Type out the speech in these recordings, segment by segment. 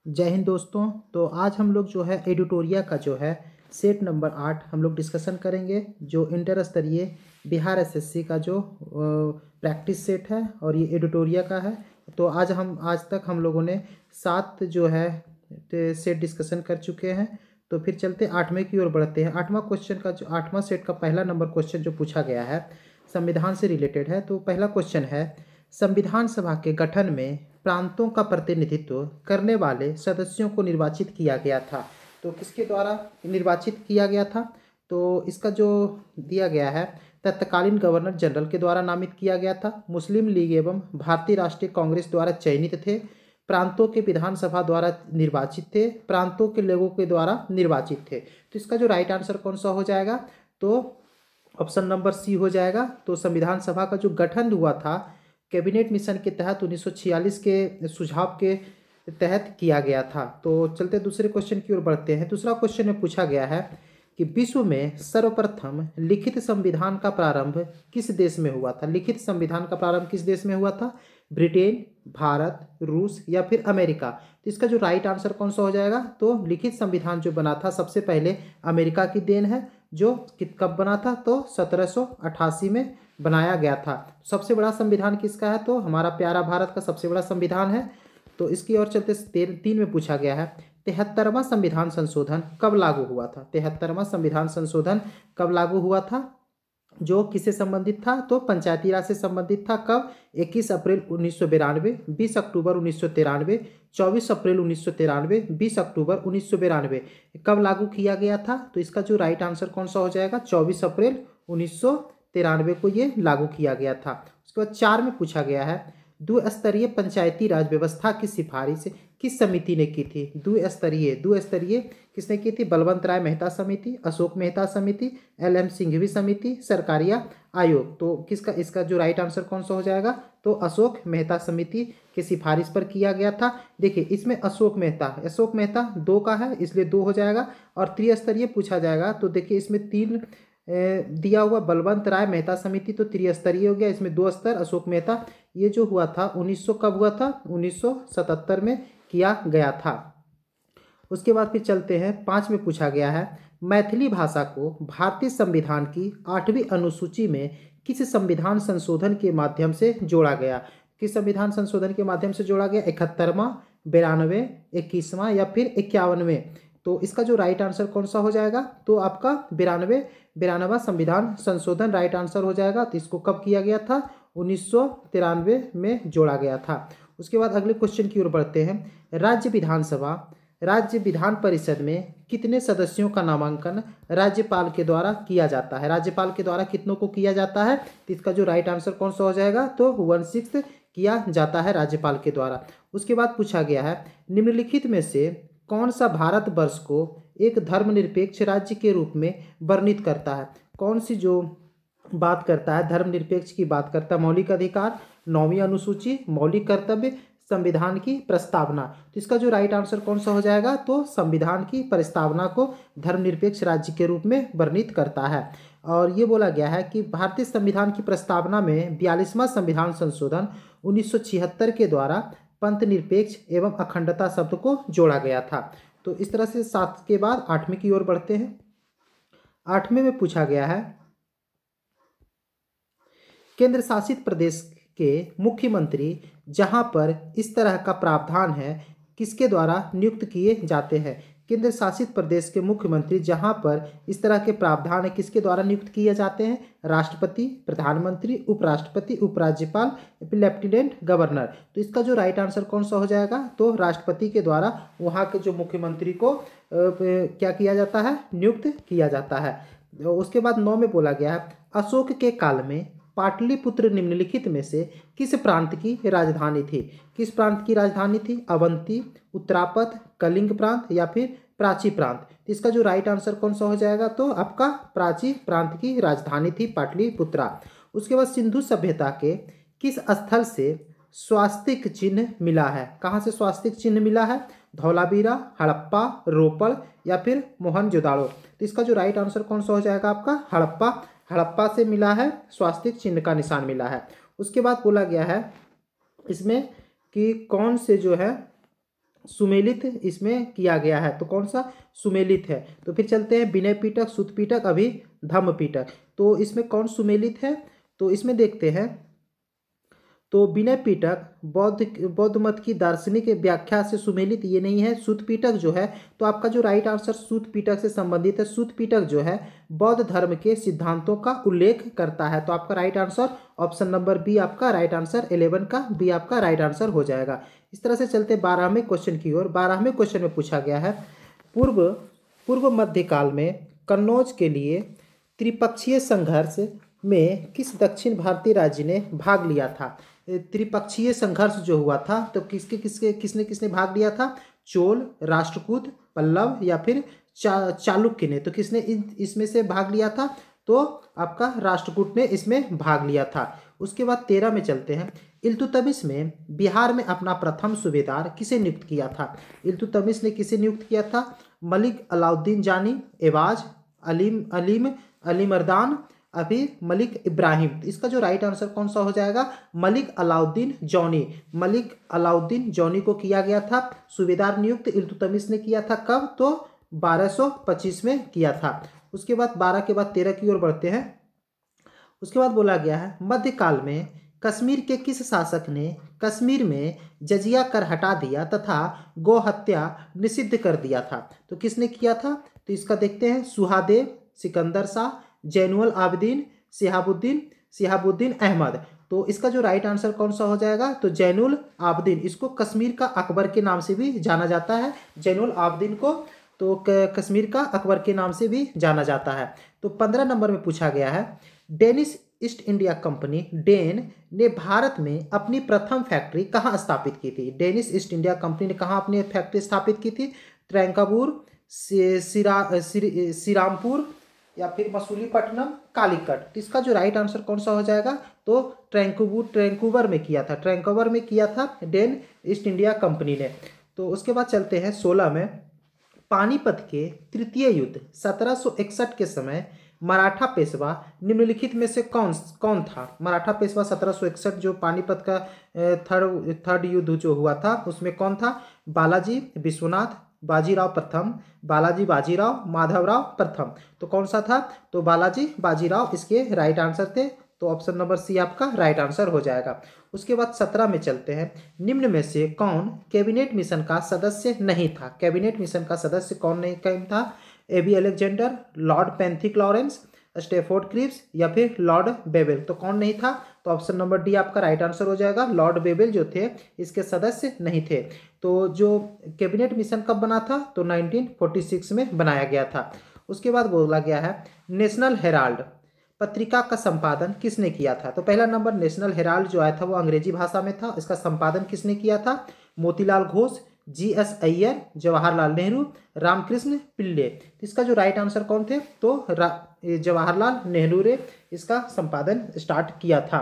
जय हिंद दोस्तों। तो आज हम लोग जो है एडिटोरिया का जो है सेट नंबर 8 हम लोग डिस्कशन करेंगे, जो इंटर स्तरीय बिहार एसएससी का जो प्रैक्टिस सेट है और ये एडिटोरिया का है। तो आज तक हम लोगों ने 7 जो है सेट डिस्कशन कर चुके हैं। तो फिर चलते 8वें की ओर बढ़ते हैं। 8वां क्वेश्चन का जो 8वां सेट का पहला नंबर क्वेश्चन जो पूछा गया है संविधान से रिलेटेड है। तो पहला क्वेश्चन है, संविधान सभा के गठन में प्रांतों का प्रतिनिधित्व करने वाले सदस्यों को निर्वाचित किया गया था। तो किसके द्वारा निर्वाचित किया गया था? तो इसका जो दिया गया है, तत्कालीन गवर्नर जनरल के द्वारा नामित किया गया था, मुस्लिम लीग एवं भारतीय राष्ट्रीय कांग्रेस द्वारा चयनित थे, प्रांतों के विधानसभा द्वारा निर्वाचित थे, प्रांतों के लोगों के द्वारा निर्वाचित थे। तो इसका जो राइट आंसर कौन सा हो जाएगा? तो ऑप्शन नंबर सी हो जाएगा। तो संविधान सभा का जो गठन हुआ था कैबिनेट मिशन के तहत 1946 के सुझाव के तहत किया गया था। तो चलते दूसरे क्वेश्चन की ओर बढ़ते हैं। दूसरा क्वेश्चन में पूछा गया है कि विश्व में सर्वप्रथम लिखित संविधान का प्रारंभ किस देश में हुआ था? लिखित संविधान का प्रारंभ किस देश में हुआ था? ब्रिटेन, भारत, रूस या फिर अमेरिका? तो इसका जो राइट आंसर कौन सा हो जाएगा? तो लिखित संविधान जो बना था सबसे पहले अमेरिका की देन है। जो कब बना था? तो 1788 में बनाया गया था। सबसे बड़ा संविधान किसका है? तो हमारा प्यारा भारत का सबसे बड़ा संविधान है। तो इसकी ओर चलते 3 में पूछा गया है, 73वां संविधान संशोधन कब लागू हुआ था? 73वां संविधान संशोधन कब लागू हुआ था? जो किससे संबंधित था? तो पंचायती राज से संबंधित था। कब? 21 अप्रैल 1992, 20 अक्टूबर 1993, 24 अप्रैल 1993, 20 अक्टूबर 1992 कब लागू किया गया था? तो इसका जो राइट आंसर कौन सा हो जाएगा? 24 अप्रैल 1993 को ये लागू किया गया था। उसके बाद 4 में पूछा गया है, द्विस्तरीय पंचायती राज व्यवस्था की सिफारिश किस समिति ने की थी? द्विस्तरीय किसने की थी? बलवंत राय मेहता समिति, अशोक मेहता समिति, LM सिंघवी समिति, सरकारिया आयोग। तो किसका इसका जो राइट आंसर कौन सा हो जाएगा? तो अशोक मेहता समिति की सिफारिश पर किया गया था। देखिए इसमें अशोक मेहता 2 का है, इसलिए 2 हो जाएगा। और त्रिस्तरीय पूछा जाएगा तो देखिए इसमें 3 दिया हुआ, बलवंत राय मेहता समिति तो त्रिस्तरीय हो गया, इसमें 2 स्तर अशोक मेहता। ये जो हुआ था 1900 कब हुआ था? 1977 में किया गया था। उसके बाद फिर चलते हैं 5 में पूछा गया है, मैथिली भाषा को भारतीय संविधान की 8वीं अनुसूची में किस संविधान संशोधन के माध्यम से जोड़ा गया? किस संविधान संशोधन के माध्यम से जोड़ा गया? 71वां, 92, 21वां या फिर 51वें? तो इसका जो राइट आंसर कौन सा हो जाएगा? तो आपका 92वां संविधान संशोधन राइट आंसर हो जाएगा। तो इसको कब किया गया था? 1993 में जोड़ा गया था। उसके बाद अगले क्वेश्चन की ओर बढ़ते हैं। राज्य विधान परिषद में कितने सदस्यों का नामांकन राज्यपाल के द्वारा किया जाता है? राज्यपाल के द्वारा कितनों को किया जाता है? तो इसका जो राइट आंसर कौन सा हो जाएगा? तो 1/6 किया जाता है राज्यपाल के द्वारा। उसके बाद पूछा गया है, निम्नलिखित में से कौन सा भारतवर्ष को एक धर्मनिरपेक्ष राज्य के रूप में वर्णित करता है? कौन सी जो बात करता है धर्मनिरपेक्ष की बात करता है? मौलिक अधिकार, 9वीं अनुसूची, मौलिक कर्तव्य, संविधान की प्रस्तावना। तो इसका जो राइट आंसर कौन सा हो जाएगा? तो संविधान की प्रस्तावना को धर्मनिरपेक्ष राज्य के रूप में वर्णित करता है। और ये बोला गया है कि भारतीय संविधान की प्रस्तावना में 42वां संविधान संशोधन 1976 के द्वारा पंथ निरपेक्ष एवं अखंडता शब्द को जोड़ा गया था। तो इस तरह से 7 के बाद 8वें की ओर बढ़ते हैं। 8वें में पूछा गया है, केंद्र शासित प्रदेश के मुख्यमंत्री जहां पर इस तरह का प्रावधान है किसके द्वारा नियुक्त किए जाते हैं? केंद्र शासित प्रदेश के मुख्यमंत्री जहां पर इस तरह के प्रावधान है किसके द्वारा नियुक्त किए जाते हैं? राष्ट्रपति, प्रधानमंत्री, उपराष्ट्रपति, उपराज्यपाल, लेफ्टिनेंट गवर्नर। तो इसका जो राइट आंसर कौन सा हो जाएगा? तो राष्ट्रपति के द्वारा वहाँ के जो मुख्यमंत्री को क्या किया जाता है? नियुक्त किया जाता है। उसके बाद 9 में बोला गया है, अशोक के काल में पाटलिपुत्र निम्नलिखित में से किस प्रांत की राजधानी थी? किस प्रांत की राजधानी थी? अवंती, उत्तरापथ, कलिंग प्रांत या फिर प्राची प्रांत? तो इसका जो राइट आंसर कौन सा हो जाएगा? तो आपका प्राची प्रांत की राजधानी थी पाटलिपुत्रा। उसके बाद सिंधु सभ्यता के किस स्थल से स्वास्तिक चिन्ह मिला है? कहाँ से स्वास्तिक चिन्ह मिला है? धौलावीरा, हड़प्पा, रोपड़ या फिर मोहनजोदाड़ो? तो इसका जो राइट आंसर कौन सा हो जाएगा? आपका हड़प्पा से मिला है, स्वास्तिक चिन्ह का निशान मिला है। उसके बाद बोला गया है इसमें कि कौन से जो है सुमेलित इसमें किया गया है, तो कौन सा सुमेलित है। तो फिर चलते हैं विनय पिटक, सुत पिटक, अभी धम्म पिटक। तो इसमें कौन सुमेलित है, तो इसमें देखते हैं। तो विनय पिटक बौद्ध मत की दार्शनिक व्याख्या से सुमेलित ये नहीं है। सूत पिटक जो है, तो आपका जो राइट आंसर सूत पिटक से संबंधित है। सूत पिटक जो है बौद्ध धर्म के सिद्धांतों का उल्लेख करता है। तो आपका right answer option number B, आपका राइट आंसर 11 का बी आपका राइट आंसर हो जाएगा। इस तरह से चलते 12वें क्वेश्चन की ओर। 12वें क्वेश्चन में पूछा गया है, पूर्व मध्यकाल में कन्नौज के लिए त्रिपक्षीय संघर्ष में किस दक्षिण भारतीय राज्य ने भाग लिया था। त्रिपक्षीय संघर्ष जो हुआ था, तो किसने किसने भाग लिया था। चोल, राष्ट्रकूट, पल्लव या फिर चालुक्य ने। तो किसने इसमें से भाग लिया था, तो आपका राष्ट्रकूट ने इसमें भाग लिया था। उसके बाद 13 में चलते हैं। इल्तुतमिश में बिहार में अपना प्रथम सूबेदार किसे नियुक्त किया था। इल्तुतमिश ने किसे नियुक्त किया था। मलिक अलाउद्दीन जानी, एवाज, अलीमर्दान, अभी मलिक इब्राहिम। तो इसका जो राइट आंसर कौन सा हो जाएगा, मलिक अलाउद्दीन जौनी। मलिक अलाउद्दीन जौनी को किया गया था सूबेदार नियुक्त। इल्तुतमिश ने किया था कब, तो 1225 में किया था। उसके बाद 12 के बाद 13 की ओर बढ़ते हैं। उसके बाद बोला गया है, मध्यकाल में कश्मीर के किस शासक ने कश्मीर में जजिया कर हटा दिया तथा गौ हत्या निषिद्ध कर दिया था। तो किसने किया था, तो इसका देखते हैं। सुहादेव, सिकंदर शाह, जैनुल आबिदीन, सिहाबुद्दीन अहमद। तो इसका जो राइट आंसर कौन सा हो जाएगा, तो जैनुल आबिदीन। इसको कश्मीर का अकबर के नाम से भी जाना जाता है। जैनुल आबिदीन को तो कश्मीर का अकबर के नाम से भी जाना जाता है। तो 15 नंबर में पूछा गया है, डेनिश ईस्ट इंडिया कंपनी डेन ने भारत में अपनी प्रथम फैक्ट्री कहाँ स्थापित की थी। डेनिश ईस्ट इंडिया कंपनी ने कहाँ अपनी फैक्ट्री स्थापित की थी। ट्रैंकाबूर, श्रीरामपुर या फिर मसूलीपट्टनम, कालीकट। तो इसका जो राइट आंसर कौन सा हो जाएगा, तो ट्रैंकूवर में किया था। ट्रैंकूवर में किया था डेन ईस्ट इंडिया कंपनी ने। तो उसके बाद चलते हैं 16 में। पानीपत के तृतीय युद्ध 1761 के समय मराठा पेशवा निम्नलिखित में से कौन था। मराठा पेशवा 1761 जो पानीपत का थर्ड युद्ध जो हुआ था, उसमें कौन था। बालाजी विश्वनाथ, बाजीराव प्रथम, बालाजी बाजीराव, माधवराव प्रथम। तो कौन सा था, तो बालाजी बाजीराव इसके राइट आंसर थे। तो ऑप्शन नंबर सी आपका राइट आंसर हो जाएगा। उसके बाद 17 में चलते हैं। निम्न में से कौन कैबिनेट मिशन का सदस्य नहीं था। कैबिनेट मिशन का सदस्य कौन था। A B Alexander, Lord Pethick Lawrence, Stafford Cripps या फिर लॉर्ड बेबल। तो कौन नहीं था, तो ऑप्शन नंबर डी आपका राइट आंसर हो जाएगा। लॉर्ड बेबल जो थे इसके सदस्य नहीं थे। तो जो कैबिनेट मिशन कब बना था, तो 1946 में बनाया गया था। उसके बाद बोला गया है, नेशनल हेराल्ड पत्रिका का संपादन किसने किया था। तो पहला नंबर नेशनल हेराल्ड जो आया था वो अंग्रेजी भाषा में था। इसका संपादन किसने किया था, मोतीलाल घोष, GS अय्यर, जवाहरलाल नेहरू, रामकृष्ण पिल्ले। इसका जो राइट आंसर कौन थे, तो जवाहरलाल नेहरू ने इसका संपादन स्टार्ट किया था।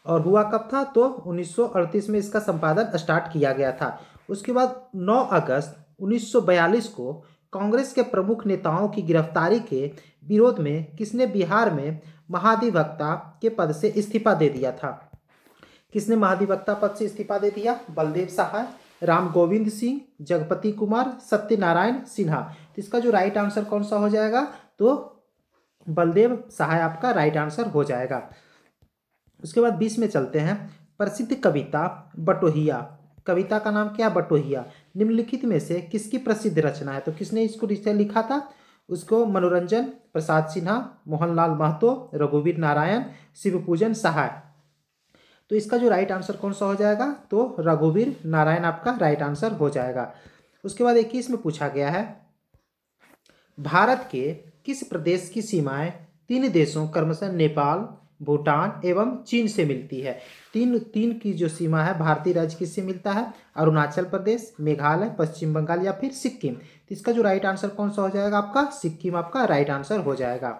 और हुआ कब था, तो 1938 में इसका संपादन स्टार्ट किया गया था। उसके बाद 9 अगस्त 1942 को कांग्रेस के प्रमुख नेताओं की गिरफ्तारी के विरोध में किसने बिहार में महाधिवक्ता के पद से इस्तीफा दे दिया था। किसने महाधिवक्ता पद से इस्तीफा दे दिया, बलदेव सहाय, राम गोविंद सिंह, जगपति कुमार, सत्यनारायण सिन्हा। तो इसका जो राइट आंसर कौन सा हो जाएगा, तो बलदेव सहाय आपका राइट आंसर हो जाएगा। उसके बाद 20 में चलते हैं। प्रसिद्ध कविता बटोहिया, कविता का नाम क्या, बटोहिया, निम्नलिखित में से किसकी प्रसिद्ध रचना है। तो किसने इसको लिखा था, उसको मनोरंजन प्रसाद सिन्हा, मोहनलाल महतो, रघुवीर नारायण, शिवपूजन सहाय। तो इसका जो राइट आंसर कौन सा हो जाएगा, तो रघुवीर नारायण आपका राइट आंसर हो जाएगा। उसके बाद 21 में पूछा गया है, भारत के किस प्रदेश की सीमाएं 3 देशों क्रमशः नेपाल, भूटान एवं चीन से मिलती है। तीन की जो सीमा है भारतीय राज्य किससे मिलता है, अरुणाचल प्रदेश, मेघालय, पश्चिम बंगाल या फिर सिक्किम। तो इसका जो राइट आंसर कौन सा हो जाएगा, आपका सिक्किम आपका राइट आंसर हो जाएगा।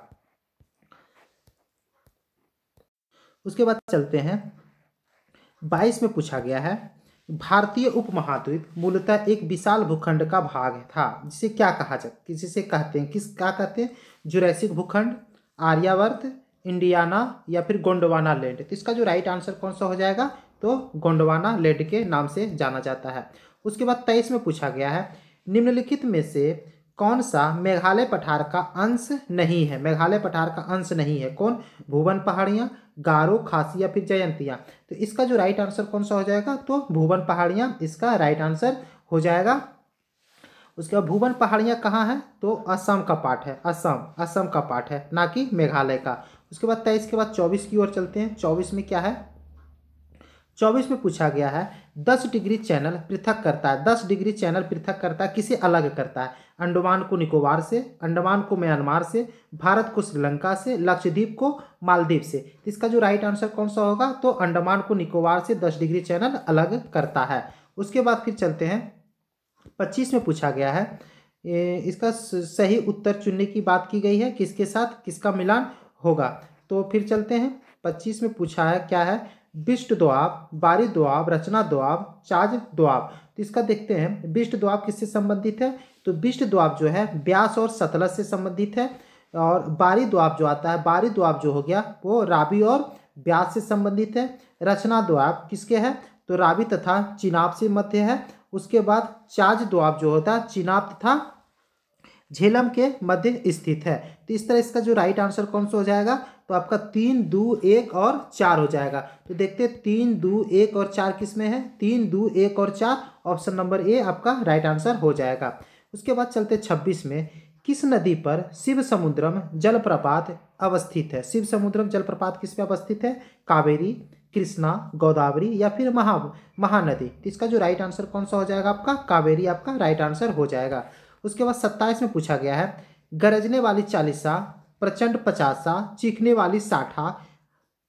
उसके बाद चलते हैं 22 में पूछा गया है, भारतीय उपमहाद्वीप मूलतः एक विशाल भूखंड का भाग था जिसे क्या कहा जाता, जिसे कहते हैं, क्या कहते हैं, जुरैसिक भूखंड, आर्यावर्त, इंडियाना या फिर गोंडवाना लैंड। तो इसका जो राइट आंसर कौन सा हो जाएगा, तो गोंडवाना लैंड के नाम से जाना जाता है। उसके बाद 23 में पूछा गया है निम्नलिखित में से कौन सा मेघालय पठार का अंश नहीं है। मेघालय पठार का अंश नहीं है कौन? भूवन पहाड़ियाँ, गारो, खासी या फिर जयंतियाँ। तो इसका जो राइट आंसर कौन सा हो जाएगा? तो भूवन पहाड़ियाँ इसका राइट आंसर हो जाएगा। उसके बाद भूवन पहाड़ियाँ कहाँ है? तो असम का पार्ट है, असम का पार्ट है, ना कि मेघालय का। उसके बाद 23 के बाद 24 की ओर चलते हैं। 24 में क्या है? 24 में पूछा गया है 10 डिग्री चैनल पृथक करता है। 10 डिग्री चैनल पृथक करता है, किसे अलग करता है? अंडमान को निकोबार से, अंडमान को म्यांमार से, भारत को श्रीलंका से, लक्षद्वीप को मालदीव से। तो इसका जो राइट आंसर कौन सा होगा? तो अंडमान को निकोबार से 10 डिग्री चैनल अलग करता है। उसके बाद फिर चलते हैं 25 में पूछा गया है इसका सही उत्तर चुनने की बात की गई है, किसके साथ किसका मिलान होगा। तो फिर चलते हैं 25 में पूछा है क्या है? बिष्ट दोआब, बारी दोआब, रचना दोआब, चाज दोआब। तो इसका देखते हैं बिष्ट दोआब किससे संबंधित है? तो बिष्ट दोआब जो है ब्यास और सतलज से संबंधित है। और बारी दोआब जो आता है, बारी दोआब जो हो गया वो रावी और ब्यास से संबंधित है। रचना दोआब किसके है? तो रावी तथा चिनाब से मध्य है। उसके बाद चाज दोआब जो होता है चिनाब तथा झेलम के मध्य स्थित है। तो इस तरह इसका जो राइट आंसर कौन सा हो जाएगा? तो आपका 3, 2, 1 और 4 हो जाएगा। तो देखते हैं 3, 2, 1 और 4 किस में है? 3, 2, 1 और 4 ऑप्शन नंबर ए आपका राइट आंसर हो जाएगा। उसके बाद चलते 26 में किस नदी पर शिव समुद्रम जलप्रपात अवस्थित है? शिव समुद्रम जलप्रपात किस पे अवस्थित है? कावेरी, कृष्णा, गोदावरी या फिर महानदी। तो इसका जो राइट आंसर कौन सा हो जाएगा? आपका कावेरी आपका राइट आंसर हो जाएगा। उसके बाद 27 में पूछा गया है गरजने वाली चालीसा, प्रचंड पचासा, चीखने वाली साठा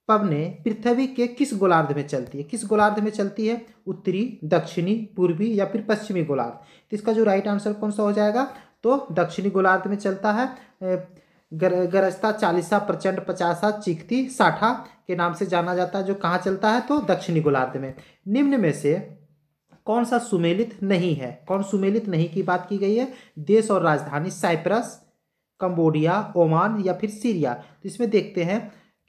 पवने पृथ्वी के किस गोलार्ध में चलती है? किस गोलार्ध में चलती है? उत्तरी, दक्षिणी, पूर्वी या फिर पश्चिमी गोलार्ध। तो इसका जो राइट आंसर कौन सा हो जाएगा? तो दक्षिणी गोलार्ध में चलता है। गरजता चालीसा, प्रचंड पचासा, चीखती साठा के नाम से जाना जाता है, जो कहाँ चलता है? तो दक्षिणी गोलार्ध में। निम्न में से कौन सा सुमेलित नहीं है? कौन सुमेलित नहीं की बात की गई है? देश और राजधानी साइप्रस, कंबोडिया, ओमान या फिर सीरिया। तो इसमें देखते हैं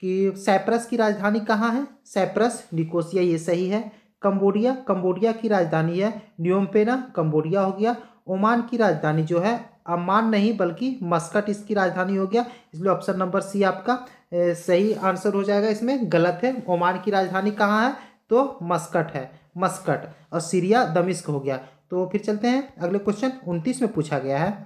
कि साइप्रस की राजधानी कहाँ है? साइप्रस, निकोसिया, ये सही है। कंबोडिया की राजधानी है न्योमपेना, कंबोडिया हो गया। ओमान की राजधानी जो है अम्मान नहीं बल्कि मस्कट इसकी राजधानी हो गया, इसलिए ऑप्शन नंबर सी आपका सही आंसर हो जाएगा। इसमें गलत है। ओमान की राजधानी कहाँ है? तो मस्कट है, मस्कट। और सीरिया दमिश्क हो गया। तो फिर चलते हैं अगले क्वेश्चन 29 में पूछा गया है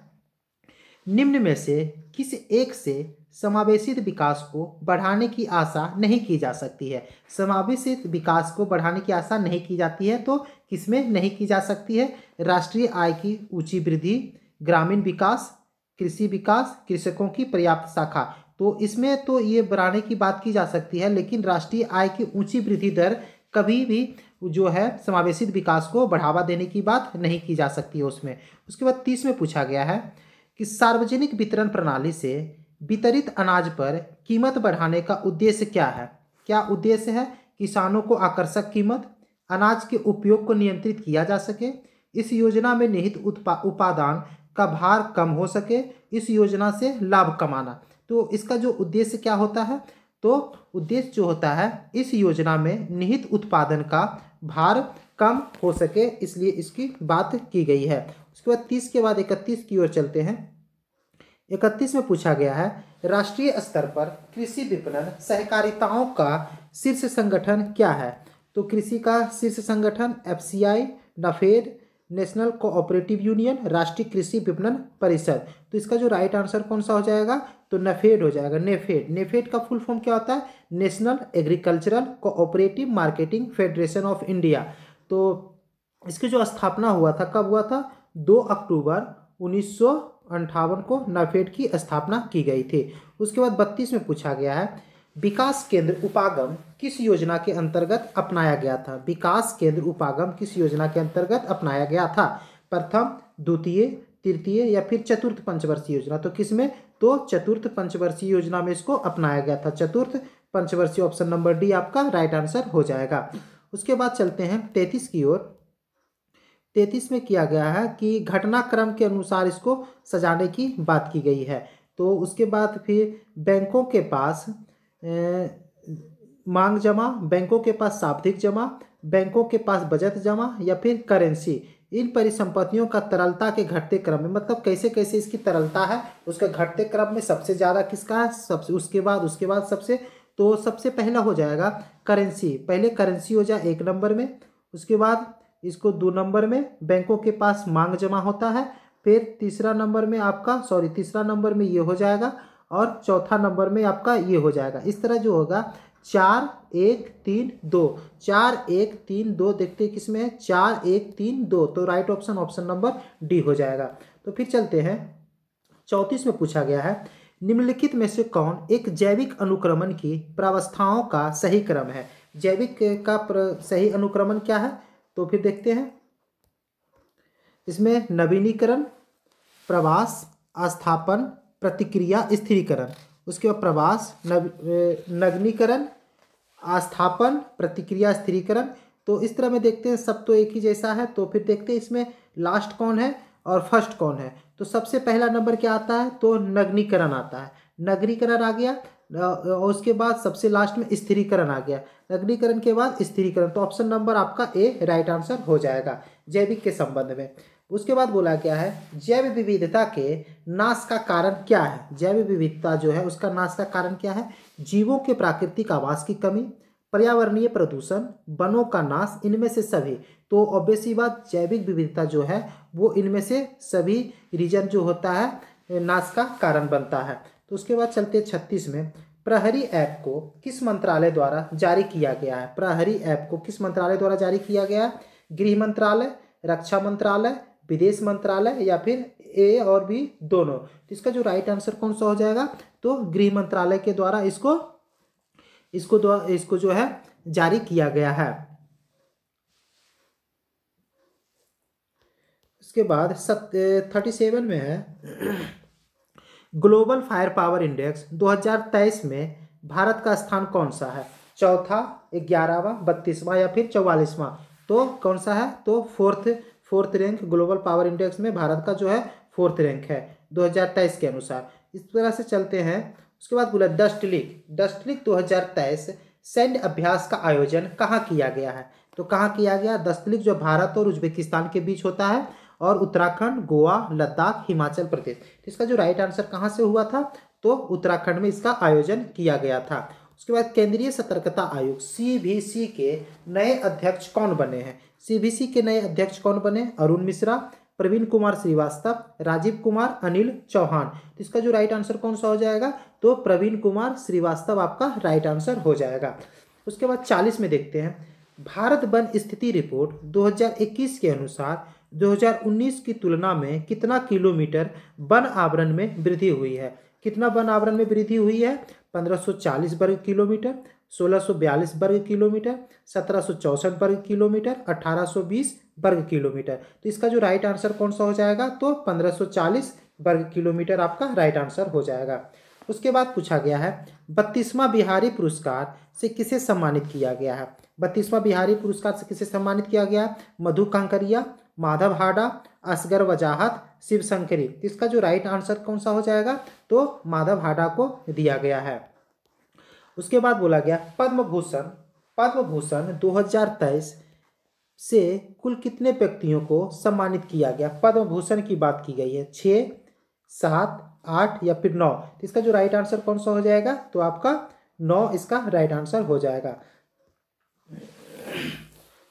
निम्न में से किस एक से समावेशित विकास को बढ़ाने की आशा नहीं की जा सकती है? समावेशित विकास को बढ़ाने की आशा नहीं की जाती है, तो किसमें नहीं की जा सकती है? राष्ट्रीय आय की ऊंची वृद्धि, ग्रामीण विकास, कृषि विकास, कृषकों की पर्याप्त शाखा। तो इसमें तो ये बढ़ाने की बात की जा सकती है, लेकिन राष्ट्रीय आय की ऊंची वृद्धि दर कभी भी जो है समावेशित विकास को बढ़ावा देने की बात नहीं की जा सकती है उसमें। उसके बाद 30 में पूछा गया है कि सार्वजनिक वितरण प्रणाली से वितरित अनाज पर कीमत बढ़ाने का उद्देश्य क्या है? क्या उद्देश्य है? किसानों को आकर्षक कीमत, अनाज के उपयोग को नियंत्रित किया जा सके, इस योजना में निहित उपादान का भार कम हो सके, इस योजना से लाभ कमाना। तो इसका जो उद्देश्य क्या होता है? तो उद्देश्य जो होता है इस योजना में निहित उत्पादन का भार कम हो सके, इसलिए इसकी बात की गई है। उसके बाद 30 के बाद 31 की ओर चलते हैं। 31 में पूछा गया है राष्ट्रीय स्तर पर कृषि विपणन सहकारिताओं का शीर्ष संगठन क्या है? तो कृषि का शीर्ष संगठन एफसीआई, नफेड, नेशनल कोऑपरेटिव यूनियन, राष्ट्रीय कृषि विपणन परिषद। तो इसका जो राइट आंसर कौन सा हो जाएगा? तो नफेड हो जाएगा, नेफेड। नेफेड का फुल फॉर्म क्या होता है? National agricultural cooperative marketing federation of India. तो इसकी जो स्थापना हुआ था, कब हुआ था? 2 अक्टूबर 1958 को नफेड की स्थापना की गई थी। उसके बाद 32 में पूछा गया है विकास केंद्र उपागम किस योजना के अंतर्गत अपनाया गया था? विकास केंद्र उपागम किस योजना के अंतर्गत अपनाया गया था? प्रथम, द्वितीय, तृतीय या फिर चतुर्थ पंचवर्षीय योजना। तो किसमें? तो चतुर्थ पंचवर्षीय योजना में इसको अपनाया गया था। चतुर्थ पंचवर्षीय ऑप्शन नंबर डी आपका राइट आंसर हो जाएगा। उसके बाद चलते हैं 33 की ओर। 33 में किया गया है कि घटनाक्रम के अनुसार इसको सजाने की बात की गई है। तो उसके बाद फिर बैंकों के पास मांग जमा, बैंकों के पास सावधिक जमा, बैंकों के पास बचत जमा या फिर करेंसी, इन परिसंपत्तियों का तरलता के घटते क्रम में, मतलब कैसे कैसे इसकी तरलता है उसके घटते क्रम में सबसे ज़्यादा किसका है, सबसे उसके बाद सबसे, तो सबसे पहला हो जाएगा करेंसी। पहले करेंसी हो जाए 1 नंबर में, उसके बाद इसको 2 नंबर में बैंकों के पास मांग जमा होता है, फिर तीसरा नंबर में ये हो जाएगा, और चौथा नंबर में आपका ये हो जाएगा। इस तरह जो होगा 4 1 3 2, 4 1 3 2, देखते हैं किसमें है 4 1 3 2, तो राइट ऑप्शन नंबर डी हो जाएगा। तो फिर चलते हैं 34 में पूछा गया है, निम्नलिखित में से कौन एक जैविक अनुक्रमण की प्रावस्थाओं का सही क्रम है। जैविक का सही अनुक्रमण क्या है, तो फिर देखते हैं। इसमें नवीनीकरण, प्रवास, अस्थापन, प्रतिक्रिया, स्थिरीकरण। उसके बाद प्रवास, नवीनीकरण, अस्थापन, प्रतिक्रिया, स्थिरीकरण। तो इस तरह में देखते हैं, सब तो एक ही जैसा है। तो फिर देखते हैं इसमें लास्ट कौन है और फर्स्ट कौन है। तो सबसे पहला नंबर क्या आता है, तो नवीनीकरण आता है, नगरीकरण आ गया, और उसके बाद सबसे लास्ट में स्थिरीकरण आ गया, नगरीकरण के बाद स्थिरीकरण। तो ऑप्शन नंबर आपका ए राइट आंसर हो जाएगा जैविक के संबंध में। उसके बाद बोला गया है जैव विविधता के नाश का कारण क्या है। जैव विविधता जो है उसका नाश का कारण क्या है, जीवों के प्राकृतिक आवास की कमी, पर्यावरणीय प्रदूषण, वनों का नाश, इनमें से सभी। तो ऑब्वियसली बात, जैविक विविधता जो है वो इनमें से सभी रीजन जो होता है नाश का कारण बनता है। तो उसके बाद चलते 36 में, प्रहरी ऐप को किस मंत्रालय द्वारा जारी किया गया है। प्रहरी ऐप को किस मंत्रालय द्वारा जारी किया गया है, गृह मंत्रालय, रक्षा मंत्रालय, विदेश मंत्रालय, या फिर ए और बी दोनों। तो इसका जो राइट आंसर कौन सा हो जाएगा, तो गृह मंत्रालय के द्वारा इसको जो है जारी किया गया है। उसके बाद 37 में है, ग्लोबल फायर पावर इंडेक्स 2023 में भारत का स्थान कौन सा है, चौथा, 11वां, 32वां या फिर 44वां। तो कौन सा है, तो fourth rank global power index में भारत का जो है 4th रैंक है 2023 के अनुसार। इस तरह से चलते हैं। उसके बाद बोला डस्ट लीग 2023 सैन्य अभ्यास का आयोजन कहाँ किया गया है। तो कहाँ किया गया, डस्ट लीग जो भारत और उज्बेकिस्तान के बीच होता है, और उत्तराखंड, गोवा, लद्दाख, हिमाचल प्रदेश। तो इसका जो राइट आंसर कहाँ से हुआ था, तो उत्तराखंड में इसका आयोजन किया गया था। उसके बाद केंद्रीय सतर्कता आयोग CBC के नए अध्यक्ष कौन बने हैं। CBC के नए अध्यक्ष कौन बने, अरुण मिश्रा, प्रवीण कुमार श्रीवास्तव, राजीव कुमार, अनिल चौहान। तो इसका जो राइट आंसर कौन सा हो जाएगा, तो प्रवीण कुमार श्रीवास्तव आपका राइट आंसर हो जाएगा। उसके बाद 40 में देखते हैं, भारत वन स्थिति रिपोर्ट 2021 के अनुसार 2019 की तुलना में कितना किलोमीटर वन आवरण में वृद्धि हुई है। कितना वन आवरण में वृद्धि हुई है, 1540 वर्ग किलोमीटर, 1642 वर्ग किलोमीटर, 1764 वर्ग किलोमीटर, 1820 वर्ग किलोमीटर। तो इसका जो राइट आंसर कौन सा हो जाएगा, तो 1540 वर्ग किलोमीटर आपका राइट आंसर हो जाएगा। उसके बाद पूछा गया है 32वां बिहारी पुरस्कार से किसे सम्मानित किया गया है। 32वां बिहारी पुरस्कार से किसे सम्मानित किया गया, मधु कांकरिया, माधव हाडा, असगर वजाहत, शिव शंकरी। इसका जो राइट आंसर कौन सा हो जाएगा, तो माधव हाडा को दिया गया है। उसके बाद बोला गया पद्म भूषण 2023 से कुल कितने व्यक्तियों को सम्मानित किया गया। पद्म भूषण की बात की गई है, 6, 7, 8 या फिर 9। तो इसका जो राइट आंसर कौन सा हो जाएगा, तो आपका 9 इसका राइट आंसर हो जाएगा।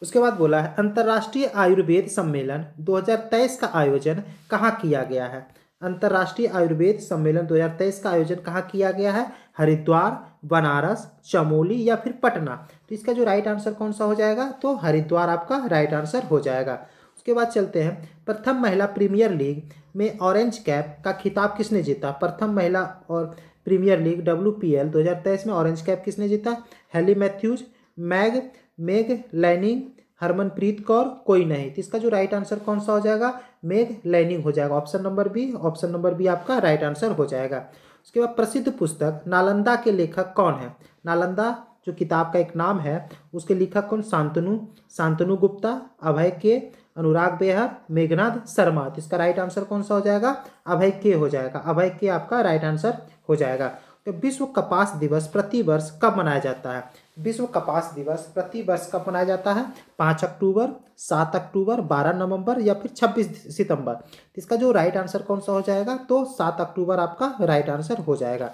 उसके बाद बोला है अंतर्राष्ट्रीय आयुर्वेद सम्मेलन 2023 का आयोजन कहाँ किया गया है। अंतर्राष्ट्रीय आयुर्वेद सम्मेलन 2023 का आयोजन कहाँ किया गया है, हरिद्वार, बनारस, चमोली या फिर पटना। तो इसका जो राइट आंसर कौन सा हो जाएगा, तो हरिद्वार आपका राइट आंसर हो जाएगा। उसके बाद चलते हैं, प्रथम महिला प्रीमियर लीग में ऑरेंज कैप का खिताब किसने जीता। प्रथम महिला और प्रीमियर लीग WPL 2023 में ऑरेंज कैप किसने जीता, Hayley Matthews, Meg Lanning, Harmanpreet Kaur, कोई नहीं। तो इसका जो राइट आंसर कौन सा हो जाएगा, मेग लैनिंग हो जाएगा। ऑप्शन नंबर बी आपका राइट आंसर हो जाएगा। उसके बाद प्रसिद्ध पुस्तक नालंदा के लेखक कौन है। नालंदा जो किताब का एक नाम है, उसके लेखक कौन, शांतनु गुप्ता, अभय के, अनुराग बेहर, मेघनाथ शर्मा। तो इसका राइट आंसर कौन सा हो जाएगा, अभय के हो जाएगा। अभय के आपका राइट आंसर हो जाएगा। तो विश्व कपास दिवस प्रतिवर्ष कब मनाया जाता है। विश्व कपास दिवस प्रति वर्ष कब मनाया जाता है? 5 अक्टूबर, 7 अक्टूबर, 12 नवंबर या फिर 26 सितंबर। इसका जो राइट आंसर कौन सा हो जाएगा? तो 7 अक्टूबर आपका राइट आंसर हो जाएगा।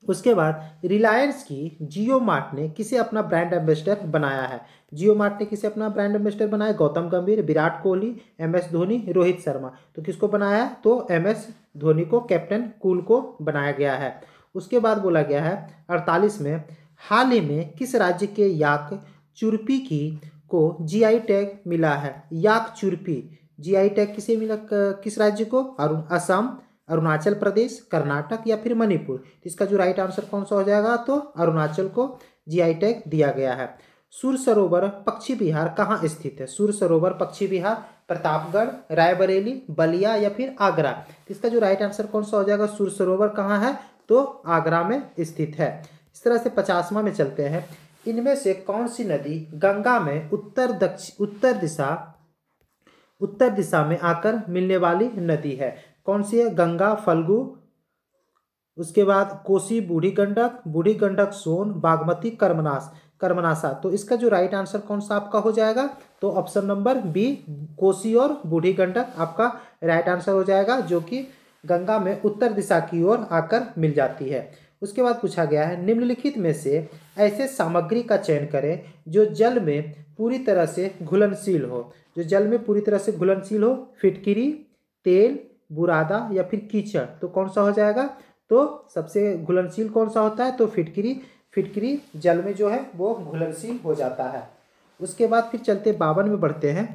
उसके बाद रिलायंस की जियो मार्ट ने किसे अपना ब्रांड एम्बेसडर बनाया है? जियो मार्ट ने किसे अपना ब्रांड एम्बेसडर बनाया? गौतम गंभीर, विराट कोहली, MS धोनी, रोहित शर्मा। तो किसको बनाया है? तो MS धोनी को, कैप्टन कूल को बनाया गया है। उसके बाद बोला गया है 48 में, हाल ही में किस राज्य के याक चुरपी की को GI टैग मिला है? याक चुरपी GI टैग किसे मिला? किस राज्य को? असम, अरुणाचल प्रदेश, कर्नाटक या फिर मणिपुर। तो इसका जो राइट आंसर कौन सा हो जाएगा? तो अरुणाचल को GI टैग दिया गया है। सुर सरोवर पक्षी विहार कहाँ स्थित है? सुर सरोवर पक्षी विहार प्रतापगढ़, रायबरेली, बलिया या फिर आगरा। तो इसका जो राइट आंसर कौन सा हो जाएगा? सुर सरोवर कहाँ है? तो आगरा में स्थित है। इस तरह से 50वां में चलते हैं। इनमें से कौन सी नदी गंगा में उत्तर दिशा में आकर मिलने वाली नदी है? कौन सी है? गंगा, फल्गु, उसके बाद कोसी, बूढ़ी गंडक सोन, बागमती, कर्मनासा। तो इसका जो राइट आंसर कौन सा आपका हो जाएगा? तो ऑप्शन नंबर बी, कोसी और बूढ़ी गंडक आपका राइट आंसर हो जाएगा, जो कि गंगा में उत्तर दिशा की ओर आकर मिल जाती है। उसके बाद पूछा गया है निम्नलिखित में से ऐसे सामग्री का चयन करें जो जल में पूरी तरह से घुलनशील हो। जो जल में पूरी तरह से घुलनशील हो। फिटकिरी, तेल, बुरादा या फिर कीचड़। तो कौन सा हो जाएगा? तो सबसे घुलनशील कौन सा होता है? तो फिटकिरी जल में जो है वो घुलनशील हो जाता है। उसके बाद फिर चलते 52 में बढ़ते हैं।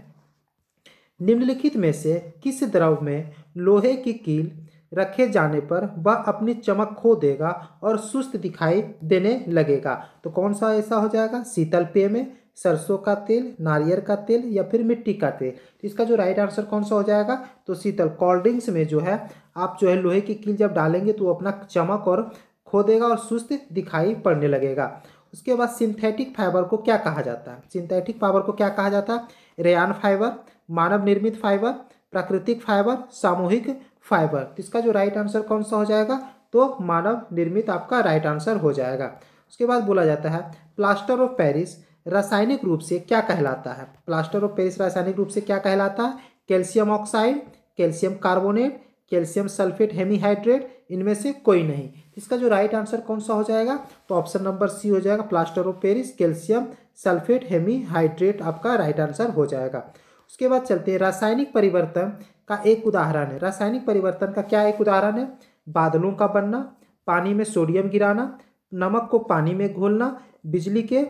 निम्नलिखित में से किस द्रव में लोहे की कील रखे जाने पर वह अपनी चमक खो देगा और सुस्त दिखाई देने लगेगा? तो कौन सा ऐसा हो जाएगा? शीतल पेय में, सरसों का तेल, नारियल का तेल या फिर मिट्टी का तेल। तो इसका जो राइट आंसर कौन सा हो जाएगा? तो शीतल। कोल्ड ड्रिंक्स में जो है आप जो है लोहे की कील जब डालेंगे तो वो अपना चमक और खो देगा और सुस्त दिखाई पड़ने लगेगा। उसके बाद सिंथेटिक फाइबर को क्या कहा जाता है? सिंथेटिक फाइबर को क्या कहा जाता है? रेयान फाइबर, मानव निर्मित फाइबर, प्राकृतिक फाइबर, सामूहिक फाइबर। तो इसका जो राइट आंसर कौन सा हो जाएगा? तो मानव निर्मित आपका राइट आंसर हो जाएगा। उसके बाद बोला जाता है प्लास्टर ऑफ पेरिस रासायनिक रूप से क्या कहलाता है? प्लास्टर ऑफ पेरिस रासायनिक रूप से क्या कहलाता है? Calcium oxide, calcium carbonate, calcium sulphate hemihydrate, इनमें से कोई नहीं। इसका जो राइट आंसर कौन सा हो जाएगा? तो ऑप्शन नंबर सी हो जाएगा, plaster of Paris calcium sulphate hemihydrate आपका राइट आंसर हो जाएगा। उसके बाद चलते हैं रासायनिक परिवर्तन का एक उदाहरण है। रासायनिक परिवर्तन का क्या एक उदाहरण है? बादलों का बनना, पानी में सोडियम गिराना, नमक को पानी में घोलना, बिजली के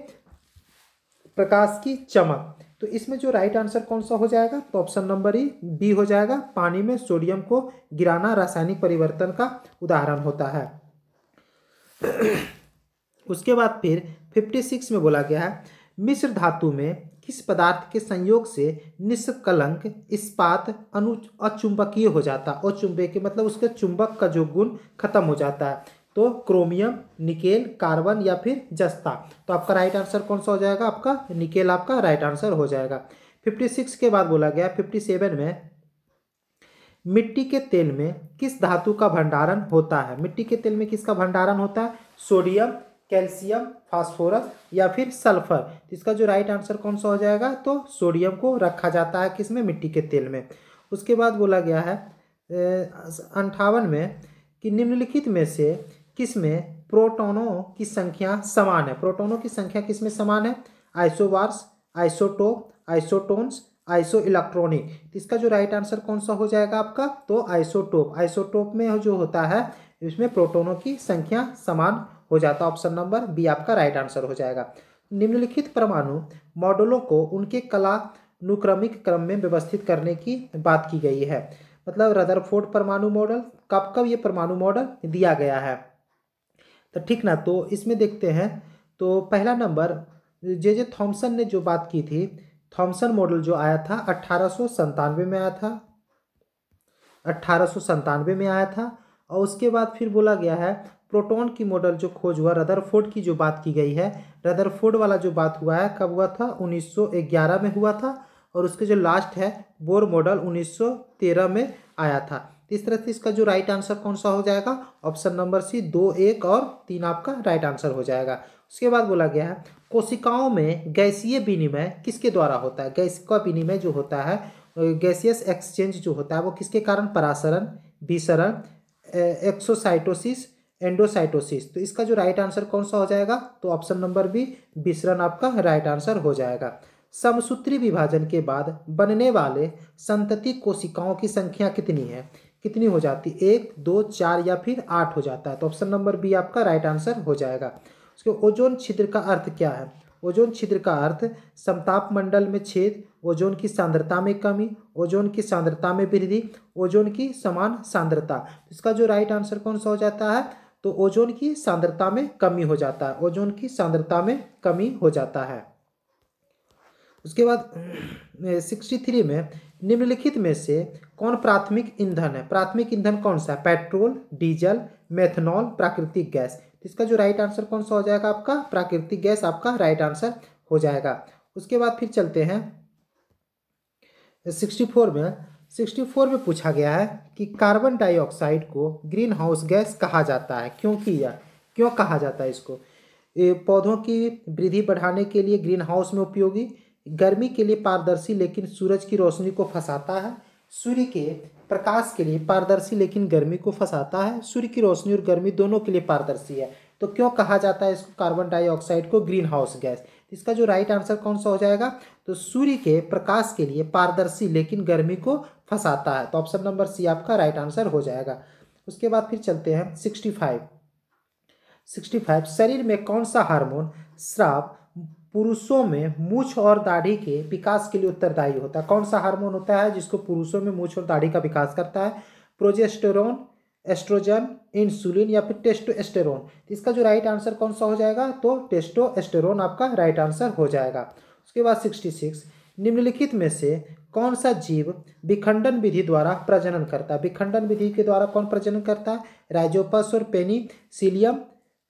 प्रकाश की चमक। तो इसमें जो राइट आंसर कौन सा हो जाएगा? तो ऑप्शन नंबर बी हो जाएगा, पानी में सोडियम को गिराना रासायनिक परिवर्तन का उदाहरण होता है। उसके बाद फिर 56 में बोला गया है मिश्र धातु में किस पदार्थ के संयोग से निष्कलंक इस्पात अचुंबकीय हो जाता? अचुंबकीय मतलब उसके चुंबक का जो गुण खत्म हो जाता है। तो क्रोमियम, निकेल, कार्बन या फिर जस्ता। तो आपका राइट आंसर कौन सा हो जाएगा? आपका निकेल आपका राइट आंसर हो जाएगा। 56 के बाद बोला गया 57 में मिट्टी के तेल में किस धातु का भंडारण होता है? मिट्टी के तेल में किसका भंडारण होता है? सोडियम, कैल्शियम, फास्फोरस या फिर सल्फर। तो इसका जो राइट आंसर कौन सा हो जाएगा? तो सोडियम को रखा जाता है किसमें? मिट्टी के तेल में। उसके बाद बोला गया है 58 में कि निम्नलिखित में से किसमें प्रोटॉनों की संख्या समान है? प्रोटॉनों की संख्या किसमें समान है? Isobars, isotope, isotones, iso electronic. इसका जो राइट आंसर कौन सा हो जाएगा आपका? तो आइसोटोप। आइसोटोप में जो होता है इसमें प्रोटॉनों की संख्या समान हो जाता है। ऑप्शन नंबर बी आपका राइट आंसर हो जाएगा। निम्नलिखित परमाणु मॉडलों को उनके कलानुक्रमिक क्रम में व्यवस्थित करने की बात की गई है। मतलब रदरफोर्ड परमाणु मॉडल कब ये परमाणु मॉडल दिया गया है? तो ठीक ना, तो इसमें देखते हैं। तो पहला नंबर जे थॉमसन ने जो बात की थी, थॉमसन मॉडल जो आया था 1897 में आया था, 1897 में आया था। और उसके बाद फिर बोला गया है प्रोटॉन की मॉडल जो खोज हुआ, रदरफोर्ड की जो बात की गई है, रदरफोर्ड वाला जो बात हुआ है कब हुआ था? 1911 में हुआ था। और उसके जो लास्ट है बोर मॉडल 1913 में आया था। इस तरह से इसका जो राइट आंसर कौन सा हो जाएगा? ऑप्शन नंबर सी 2, 1 और 3 आपका राइट आंसर हो जाएगा। उसके बाद बोला गया है कोशिकाओं में गैसीय विनिमय किसके द्वारा होता है। गैस का विनिमय जो होता है, गैसियस एक्सचेंज जो होता है वो किसके कारण, परासरण, विसरण, एक्सोसाइटोसिस, एंडोसाइटोसिस। तो इसका जो राइट आंसर कौन सा हो जाएगा, तो ऑप्शन नंबर बी विसरण आपका राइट आंसर हो जाएगा। समसूत्री विभाजन के बाद बनने वाले संतति कोशिकाओं की संख्या कितनी है, कितनी हो जाती, 1, 2, 4 या फिर 8 हो जाता है। तो ऑप्शन नंबर बी आपका राइट आंसर हो जाएगा। उसके ओजोन छिद्र का अर्थ क्या है, ओजोन छिद्र का अर्थ समताप मंडल में छेद, ओजोन की सांद्रता में कमी, ओजोन की सांद्रता में वृद्धि, ओजोन की समान सांद्रता। इसका जो राइट आंसर कौन सा हो जाता है, तो ओजोन की सांद्रता में कमी हो जाता है, ओजोन की सांद्रता में कमी हो जाता है। उसके बाद 63 में निम्नलिखित में से कौन प्राथमिक ईंधन है, प्राथमिक ईंधन कौन सा है, पेट्रोल, डीजल, मेथनॉल, प्राकृतिक गैस। इसका जो राइट आंसर कौन सा हो जाएगा आपका, प्राकृतिक गैस आपका राइट आंसर हो जाएगा। उसके बाद फिर चलते हैं 64 में। 64 में पूछा गया है कि कार्बन डाइऑक्साइड को ग्रीन हाउस गैस कहा जाता है, क्यों कहा जाता है इसको। पौधों की वृद्धि बढ़ाने के लिए ग्रीन हाउस में उपयोगी, गर्मी के लिए पारदर्शी लेकिन सूरज की रोशनी को फंसाता है, सूर्य के प्रकाश के लिए पारदर्शी लेकिन गर्मी को फंसाता है, सूर्य की रोशनी और गर्मी दोनों के लिए पारदर्शी है। तो क्यों कहा जाता है इसको कार्बन डाइऑक्साइड को ग्रीन हाउस गैस। इसका जो राइट आंसर कौन सा हो जाएगा, तो सूर्य के प्रकाश के लिए पारदर्शी लेकिन गर्मी को फंसाता है। तो ऑप्शन नंबर सी आपका राइट आंसर हो जाएगा। उसके बाद फिर चलते हैं 65 शरीर में कौन सा हार्मोन स्राव पुरुषों में मूछ और दाढ़ी के विकास के लिए उत्तरदायी होता है। कौन सा हार्मोन होता है जिसको पुरुषों में मूछ और दाढ़ी का विकास करता है, प्रोजेस्टेरोन, एस्ट्रोजन, इंसुलिन या फिर टेस्टोस्टेरोन। इसका जो राइट आंसर कौन सा हो जाएगा, तो टेस्टोस्टेरोन आपका राइट आंसर हो जाएगा। उसके बाद 66 निम्नलिखित में से कौन सा जीव विखंडन विधि द्वारा प्रजनन करता है। विखंडन विधि के द्वारा कौन प्रजनन करता है, राइजोपस और पेनिसिलियम,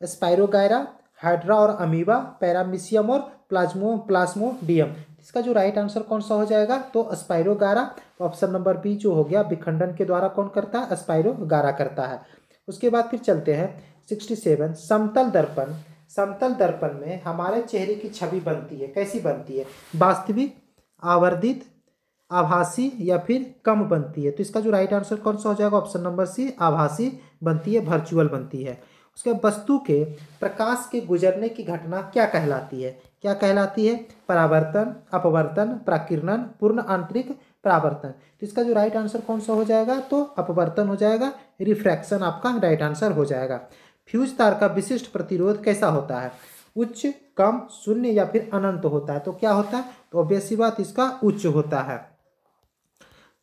स्पाइरोगायरा, हाइड्रा और अमीबा, पैरामीशियम और प्लाज्मोडियम। इसका जो राइट आंसर कौन सा हो जाएगा, तो स्पाइरोगायरा। ऑप्शन नंबर बी जो हो गया, विखंडन के द्वारा कौन करता है, स्पाइरोगायरा करता है। उसके बाद फिर चलते हैं 67 समतल दर्पण। समतल दर्पण में हमारे चेहरे की छवि बनती है, कैसी बनती है, वास्तविक, आवर्धित, आभासी या फिर कम बनती है। तो इसका जो राइट आंसर कौन सा हो जाएगा, ऑप्शन नंबर सी आभासी बनती है, वर्चुअल बनती है। उसके वस्तु के प्रकाश के गुजरने की घटना क्या कहलाती है, परावर्तन, अपवर्तन, प्रकीर्णन, पूर्ण आंतरिक परावर्तन। तो इसका जो राइट आंसर कौन सा हो जाएगा, तो अपवर्तन हो जाएगा, रिफ्रैक्शन आपका राइट आंसर हो जाएगा। फ्यूज तार का विशिष्ट प्रतिरोध कैसा होता है, उच्च, कम, शून्य या फिर अनंत होता है। तो क्या होता है, तो ऑब्वियस सी बात इसका उच्च होता है।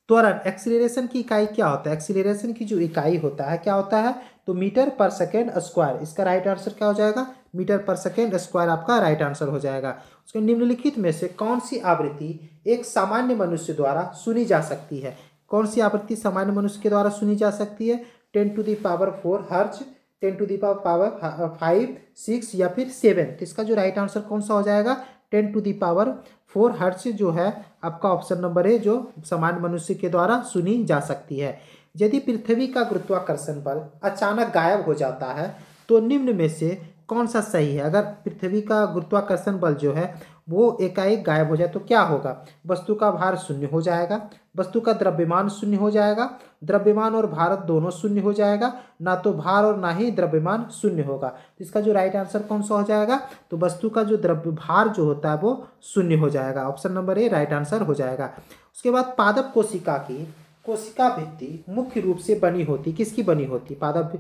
त्वरण एक्सीलरेशन की इकाई क्या होता है, एक्सीलरेशन की जो इकाई होता है क्या होता है, तो मीटर पर सेकेंड स्क्वायर। इसका राइट आंसर क्या हो जाएगा, मीटर पर सेकेंड स्क्वायर आपका राइट आंसर हो जाएगा। उसके निम्नलिखित में से कौन सी आवृत्ति एक सामान्य मनुष्य द्वारा सुनी जा सकती है, कौन सी आवृत्ति सामान्य मनुष्य के द्वारा सुनी जा सकती है, 10⁴ हर्ट्ज, 10⁵ 6 या फिर 7। तो इसका जो राइट आंसर कौन सा हो जाएगा, 10⁴ हर्ट्ज जो है आपका ऑप्शन नंबर है, जो सामान्य मनुष्य के द्वारा सुनी जा सकती है। यदि पृथ्वी का गुरुत्वाकर्षण बल अचानक गायब हो जाता है तो निम्न में से कौन सा सही है। अगर पृथ्वी का गुरुत्वाकर्षण बल जो है वो एकाएक गायब हो जाए तो क्या होगा, वस्तु का भार शून्य हो जाएगा, वस्तु का द्रव्यमान शून्य हो जाएगा, द्रव्यमान और भार दोनों शून्य हो जाएगा, ना तो भार और ना ही द्रव्यमान शून्य होगा। तो इसका जो राइट आंसर कौन सा हो जाएगा, तो वस्तु का जो द्रव्य भार जो होता है वो शून्य हो जाएगा, option number A right answer हो जाएगा। उसके बाद पादप कोशिका की कोशिका भित्ति मुख्य रूप से बनी होती, किसकी बनी होती, पादप,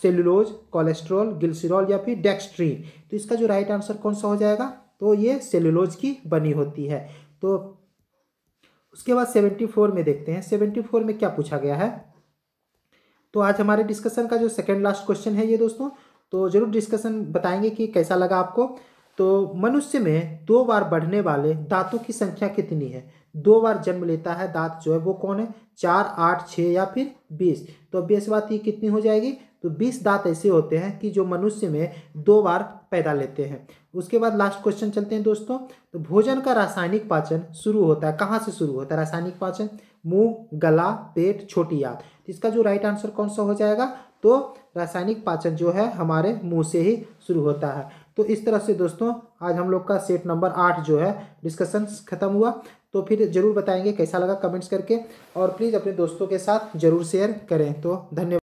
सेलुलोज, कोलेस्ट्रॉल, ग्लिसरॉल या फिर डेक्स्ट्रीन। तो इसका जो राइट आंसर कौन सा हो जाएगा, तो ये सेलुलोज की बनी होती है। तो उसके बाद 74 में देखते हैं, 74 में क्या पूछा गया है। तो आज हमारे डिस्कशन का जो सेकेंड लास्ट क्वेश्चन है ये दोस्तों, तो जरूर डिस्कशन बताएंगे कि कैसा लगा आपको। तो मनुष्य में 2 बार बढ़ने वाले दांतों की संख्या कितनी है, 2 बार जन्म लेता है दांत जो है वो कौन है, 4, 8, 6 या फिर 20। तो अब इस बात ये कितनी हो जाएगी, तो 20 दांत ऐसे होते हैं कि जो मनुष्य में 2 बार पैदा लेते हैं। उसके बाद लास्ट क्वेश्चन चलते हैं दोस्तों। तो भोजन का रासायनिक पाचन शुरू होता है, कहाँ से शुरू होता है रासायनिक पाचन, मुंह, गला, पेट, छोटी आंत। इसका जो राइट आंसर कौन सा हो जाएगा, तो रासायनिक पाचन जो है हमारे मुंह से ही शुरू होता है। तो इस तरह से दोस्तों आज हम लोग का सेट नंबर 8 जो है डिस्कशन खत्म हुआ। तो फिर जरूर बताएंगे कैसा लगा कमेंट्स करके, और प्लीज़ अपने दोस्तों के साथ जरूर शेयर करें। तो धन्यवाद।